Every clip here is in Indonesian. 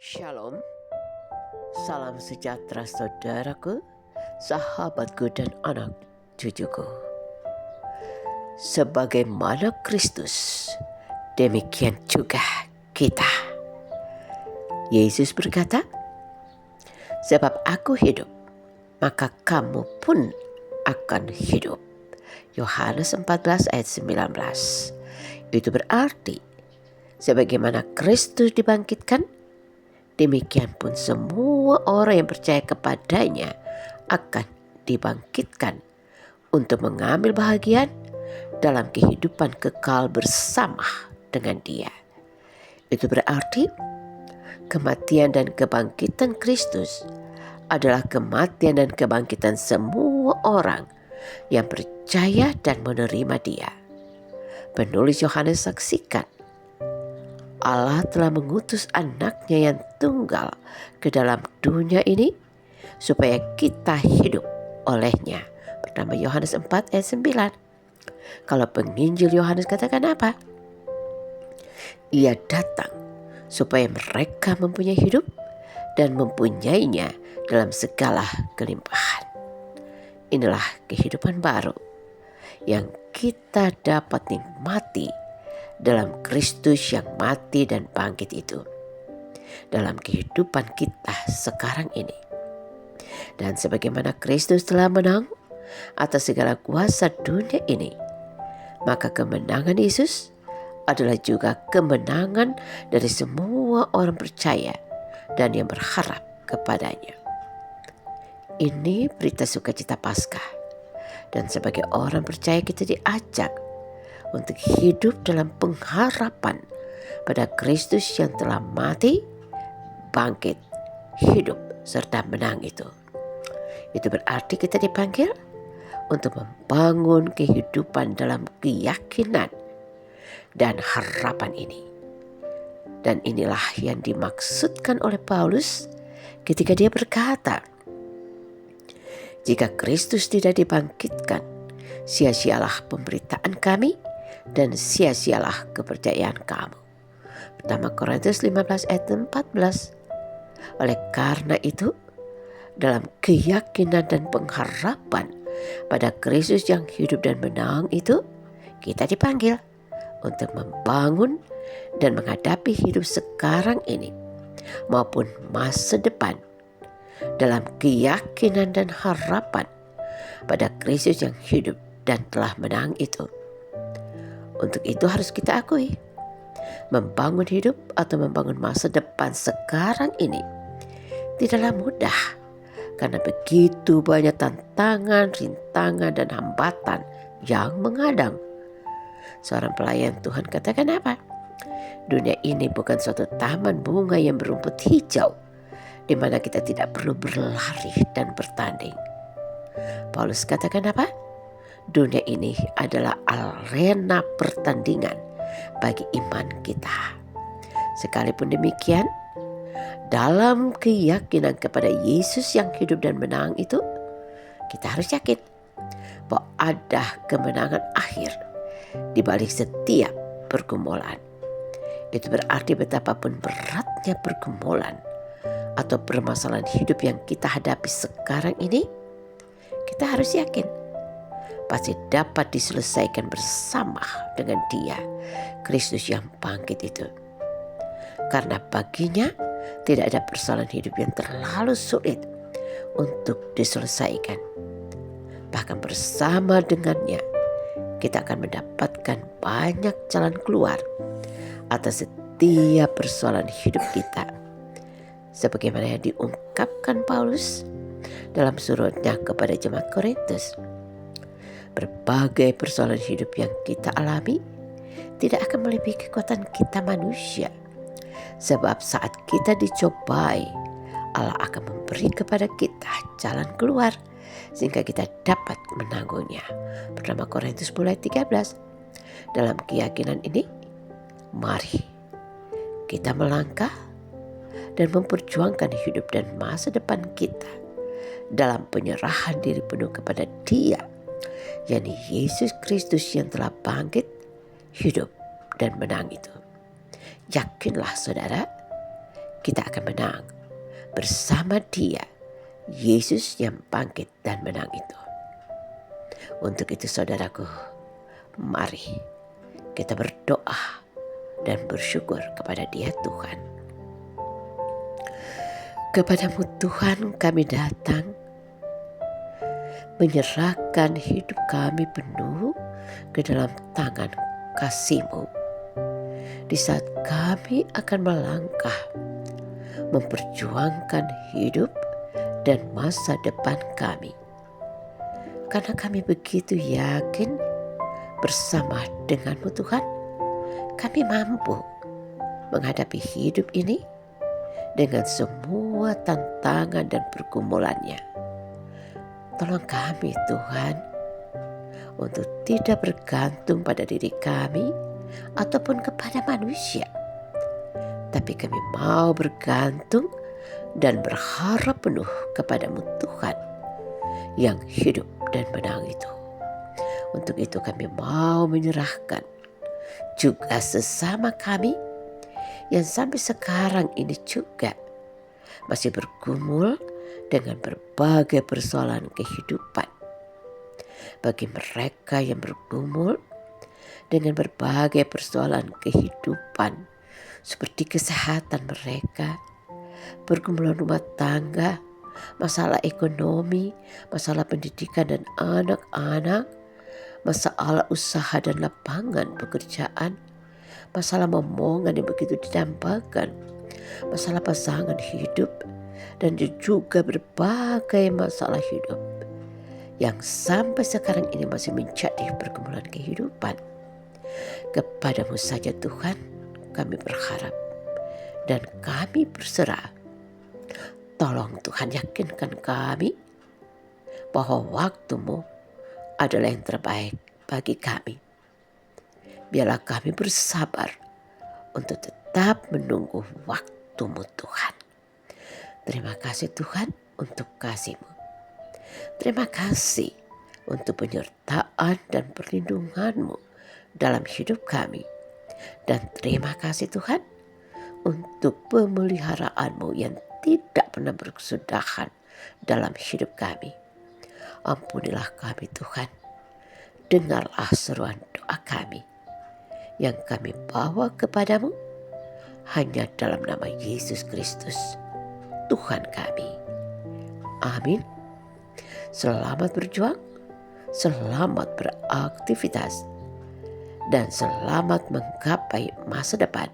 Shalom, salam sejahtera saudaraku, sahabatku dan anak cucuku. Sebagaimana Kristus, demikian juga kita. Yesus berkata, sebab aku hidup, maka kamu pun akan hidup. Yohanes 14 ayat 19. Itu berarti, sebagaimana Kristus dibangkitkan, demikian pun semua orang yang percaya kepadanya akan dibangkitkan untuk mengambil bahagian dalam kehidupan kekal bersama dengan Dia. Itu berarti kematian dan kebangkitan Kristus adalah kematian dan kebangkitan semua orang yang percaya dan menerima Dia. Penulis Yohanes saksikan, Allah telah mengutus anaknya yang tunggal ke dalam dunia ini supaya kita hidup olehnya. Pertama Yohanes 4 ayat 9. Kalau penginjil Yohanes katakan apa? Ia datang supaya mereka mempunyai hidup dan mempunyainya dalam segala kelimpahan. Inilah kehidupan baru yang kita dapat nikmati dalam Kristus yang mati dan bangkit itu, dalam kehidupan kita sekarang ini. Dan sebagaimana Kristus telah menang atas segala kuasa dunia ini, maka kemenangan Yesus adalah juga kemenangan dari semua orang percaya dan yang berharap kepadanya. Ini berita sukacita Paskah, dan sebagai orang percaya kita diajak untuk hidup dalam pengharapan pada Kristus yang telah mati, bangkit, hidup, serta menang itu. Itu berarti kita dipanggil untuk membangun kehidupan dalam keyakinan dan harapan ini. Dan inilah yang dimaksudkan oleh Paulus ketika dia berkata, jika Kristus tidak dibangkitkan, sia-sialah pemberitaan kami dan sia-sialah kepercayaan kamu. Pertama Korintus 15 ayat 14. Oleh karena itu, dalam keyakinan dan pengharapan pada Kristus yang hidup dan menang itu, kita dipanggil untuk membangun dan menghadapi hidup sekarang ini maupun masa depan dalam keyakinan dan harapan pada Kristus yang hidup dan telah menang itu. Untuk itu harus kita akui, membangun hidup atau membangun masa depan sekarang ini tidaklah mudah, karena begitu banyak tantangan, rintangan, dan hambatan yang menghadang. Seorang pelayan Tuhan katakan apa? Dunia ini bukan suatu taman bunga yang berumput hijau, di mana kita tidak perlu berlari dan bertanding. Paulus katakan apa? Dunia ini adalah arena pertandingan bagi iman kita. Sekalipun demikian, dalam keyakinan kepada Yesus yang hidup dan menang itu, kita harus yakin bahwa ada kemenangan akhir di balik setiap pergumulan. Itu berarti betapapun beratnya pergumulan atau permasalahan hidup yang kita hadapi sekarang ini, kita harus yakin pasti dapat diselesaikan bersama dengan Dia, Kristus yang bangkit itu. Karena baginya tidak ada persoalan hidup yang terlalu sulit untuk diselesaikan. Bahkan bersama dengannya, kita akan mendapatkan banyak jalan keluar atas setiap persoalan hidup kita. Sebagaimana yang diungkapkan Paulus dalam suratnya kepada jemaat Korintus. Berbagai persoalan hidup yang kita alami tidak akan melebihi kekuatan kita manusia. Sebab saat kita dicobai, Allah akan memberi kepada kita jalan keluar sehingga kita dapat menanggungnya. Pertama Korintus 10 ayat 13. Dalam keyakinan ini, mari kita melangkah dan memperjuangkan hidup dan masa depan kita dalam penyerahan diri penuh kepada Dia, yakni Yesus Kristus yang telah bangkit, hidup, dan menang itu. Yakinlah saudara, kita akan menang bersama Dia, Yesus yang bangkit dan menang itu. Untuk itu saudaraku, mari kita berdoa dan bersyukur kepada Dia Tuhan. Kepadamu Tuhan kami datang, menyerahkan hidup kami penuh ke dalam tangan kasih-Mu. Di saat kami akan melangkah, memperjuangkan hidup dan masa depan kami. Karena kami begitu yakin bersama dengan-Mu Tuhan, kami mampu menghadapi hidup ini dengan semua tantangan dan pergumulannya. Tolong kami Tuhan untuk tidak bergantung pada diri kami ataupun kepada manusia. Tapi kami mau bergantung dan berharap penuh kepada-Mu Tuhan yang hidup dan menang itu. Untuk itu kami mau menyerahkan juga sesama kami yang sampai sekarang ini juga masih bergumul dengan berbagai persoalan kehidupan. Bagi mereka yang bergumul dengan berbagai persoalan kehidupan seperti kesehatan mereka, pergumulan rumah tangga, masalah ekonomi, masalah pendidikan dan anak-anak, masalah usaha dan lapangan pekerjaan, masalah momongan yang begitu didambakan, masalah pasangan hidup, dan juga berbagai masalah hidup yang sampai sekarang ini masih menjadi pergumulan kehidupan. Kepada-Mu saja Tuhan kami berharap dan kami berserah. Tolong Tuhan yakinkan kami bahwa waktu-Mu adalah yang terbaik bagi kami. Biarlah kami bersabar untuk tetap menunggu waktu-Mu Tuhan. Terima kasih Tuhan untuk kasih-Mu. Terima kasih untuk penyertaan dan perlindungan-Mu dalam hidup kami. Dan terima kasih Tuhan untuk pemeliharaan-Mu yang tidak pernah berkesudahan dalam hidup kami. Ampunilah kami Tuhan. Dengarlah seruan doa kami yang kami bawa kepada-Mu hanya dalam nama Yesus Kristus, Tuhan kami. Amin. Selamat berjuang, selamat beraktivitas, dan selamat menggapai masa depan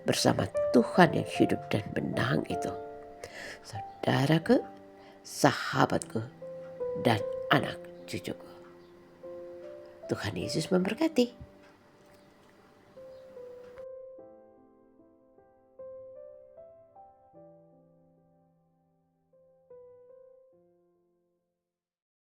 bersama Tuhan yang hidup dan menang itu. Saudaraku, sahabatku, dan anak cucuku. Tuhan Yesus memberkati.